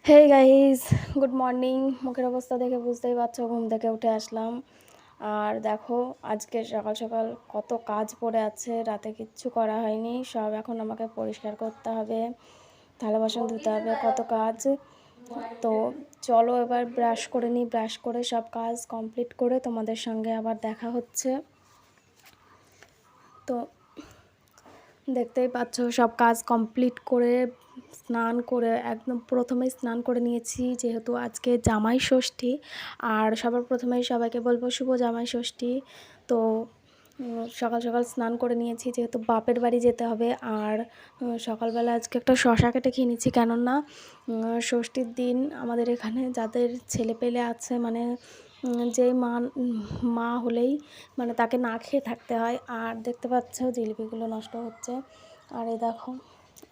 Hey guys, good morning. মুখের অবস্থা দেখে বুঝতেই পারছো, ঘুম থেকে উঠে আসলাম। আর দেখো, আজকে সকাল সকাল কত কাজ পড়ে আছে, রাতে কিচ্ছু করা হয়নি। সব এখন আমাকে পরিষ্কার করতে হবে, থালা বাসন ধুতে হবে, কত কাজ। তো চলো এবার ব্রাশ করে নিই, ব্রাশ করে সব কাজ কমপ্লিট করে তোমাদের সঙ্গে আবার দেখা হচ্ছে। তো দেখতেই পাচ্ছ, সব কাজ কমপ্লিট করে স্নান করে একদম প্রথমেই স্নান করে নিয়েছি, যেহেতু আজকে জামাই ষষ্ঠী। আর সবার প্রথমেই সবাইকে বলবো শুভ জামাই ষষ্ঠী। তো সকাল সকাল স্নান করে নিয়েছি, যেহেতু বাপের বাড়ি যেতে হবে। আর সকালবেলা আজকে একটা শশা কেটে খেয়ে নিচ্ছি, কেননা ষষ্ঠীর দিন আমাদের এখানে যাদের ছেলে পেলে আছে, মানে যেই মা হলেই মানে তাকে না খেয়ে থাকতে হয়। আর দেখতে পাচ্ছ জিলিপিগুলো নষ্ট হচ্ছে। আর এই দেখো,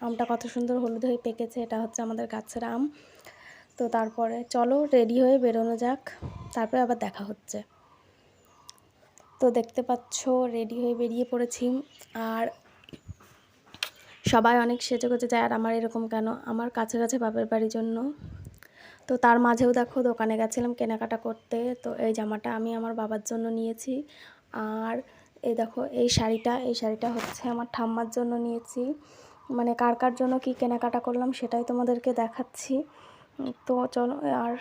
আমটা কত সুন্দর হলুদ হয়ে পেকেছে, এটা হচ্ছে আমাদের গাছের আম। তো তারপরে চলো রেডি হয়ে বেরোনো যাক, তারপরে আবার দেখা হচ্ছে। তো দেখতে পাচ্ছ রেডি হয়ে বেরিয়ে পড়েছি। আর সবাই অনেক সেজে গুজে যায়, আর আমার এরকম কেন, আমার কাছে কাছে বাপের বাড়ির জন্য। তো তার মাঝেও দেখো দোকানে গেছিলাম কেনাকাটা করতে। তো এই জামাটা আমি আমার বাবার জন্য নিয়েছি। আর এই দেখো, এই শাড়িটা হচ্ছে আমার ঠাম্মার জন্য নিয়েছি। মানে কার কার জন্য কি কেনাকাটা করলাম সেটাই তোমাদেরকে দেখাচ্ছি। তো চলো। আর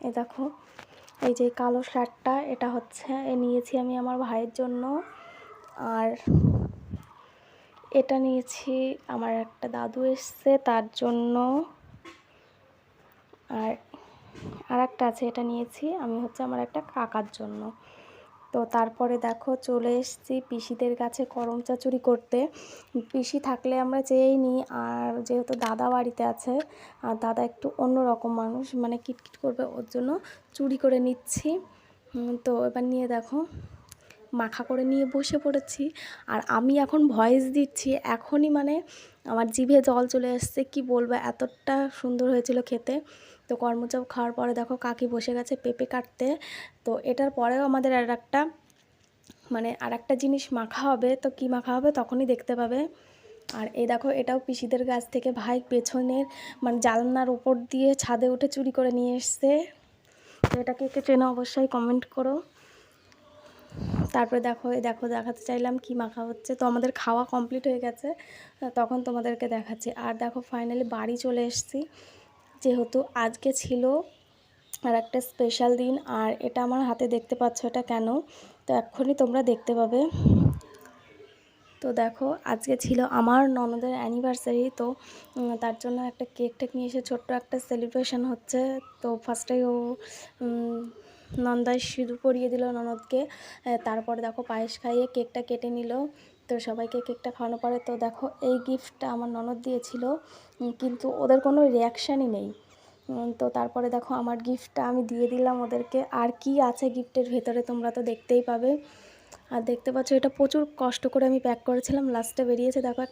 এই দেখো, এই যে কালো শার্টটা, এটা হচ্ছে নিয়েছি আমি আমার ভাইয়ের জন্য। আর এটা নিয়েছি আমার একটা দাদু এসছে তার জন্য। আর একটা আছে, এটা নিয়েছি আমি হচ্ছে আমার একটা কাকার জন্য। তো তারপরে দেখো চলে এসেছি পিসিদের কাছে করম চাচুরি করতে। পিসি থাকলে আমরা চেয়েই নিই, আর যেহেতু দাদা বাড়িতে আছে, আর দাদা একটু অন্যরকম মানুষ, মানে কিটকিট করবে, ওর জন্য চুরি করে নিচ্ছি। তো এবার নিয়ে দেখো মাখা করে নিয়ে বসে পড়েছি। আর আমি এখন ভয়েস দিচ্ছি, এখনই মানে আমার জিভে জল চলে আসছে, কি বলবো, এতটা সুন্দর হয়েছিল খেতে। তো কর্মচাপ খাওয়ার পরে দেখো কাকি বসে গেছে পেঁপে কাটতে। তো এটার পরেও আমাদের আর একটা জিনিস মাখা হবে। তো কি মাখা হবে তখনই দেখতে পাবে। আর এই দেখো, এটাও পিসিদের গাছ থেকে ভাই পেছনের মানে জানলার উপর দিয়ে ছাদে উঠে চুরি করে নিয়ে এসছে। তো এটাকে কে চেনো অবশ্যই কমেন্ট করো। তারপরে দেখো, দেখাতে চাইলাম কি মাখা হচ্ছে। তো আমাদের খাওয়া কমপ্লিট হয়ে গেছে, তখন তোমাদেরকে দেখাচ্ছি। আর দেখো ফাইনালি বাড়ি চলে এসেছি, যেহেতু আজকে ছিল আর একটা স্পেশাল দিন। আর এটা আমার হাতে দেখতে পাচ্ছ, এটা কেন, তো এক্ষুনি তোমরা দেখতে পাবে। তো দেখো, আজকে ছিল আমার ননদের অ্যানিভার্সারি। তো তার জন্য একটা কেক নিয়ে এসে ছোট্ট একটা সেলিব্রেশন হচ্ছে। তো ফার্স্টেই ও নন্দায় সিঁদুর পরিয়ে দিল ননদকে। তারপরে দেখো পায়েস খাইয়ে কেকটা কেটে নিল। তো সবাইকে কেকটা খাওয়ানো পরে তো দেখো, এই গিফটটা আমার ননদ দিয়েছিল, কিন্তু ওদের কোনো রিয়াকশানই নেই। তো তারপরে দেখো আমার গিফটটা আমি দিয়ে দিলাম ওদেরকে। আর কি আছে গিফটের ভেতরে তোমরা তো দেখতেই পাবে। আর দেখতে পাচ্ছ, এটা প্রচুর কষ্ট করে আমি প্যাক করেছিলাম, লাস্টে বেরিয়েছে দেখো।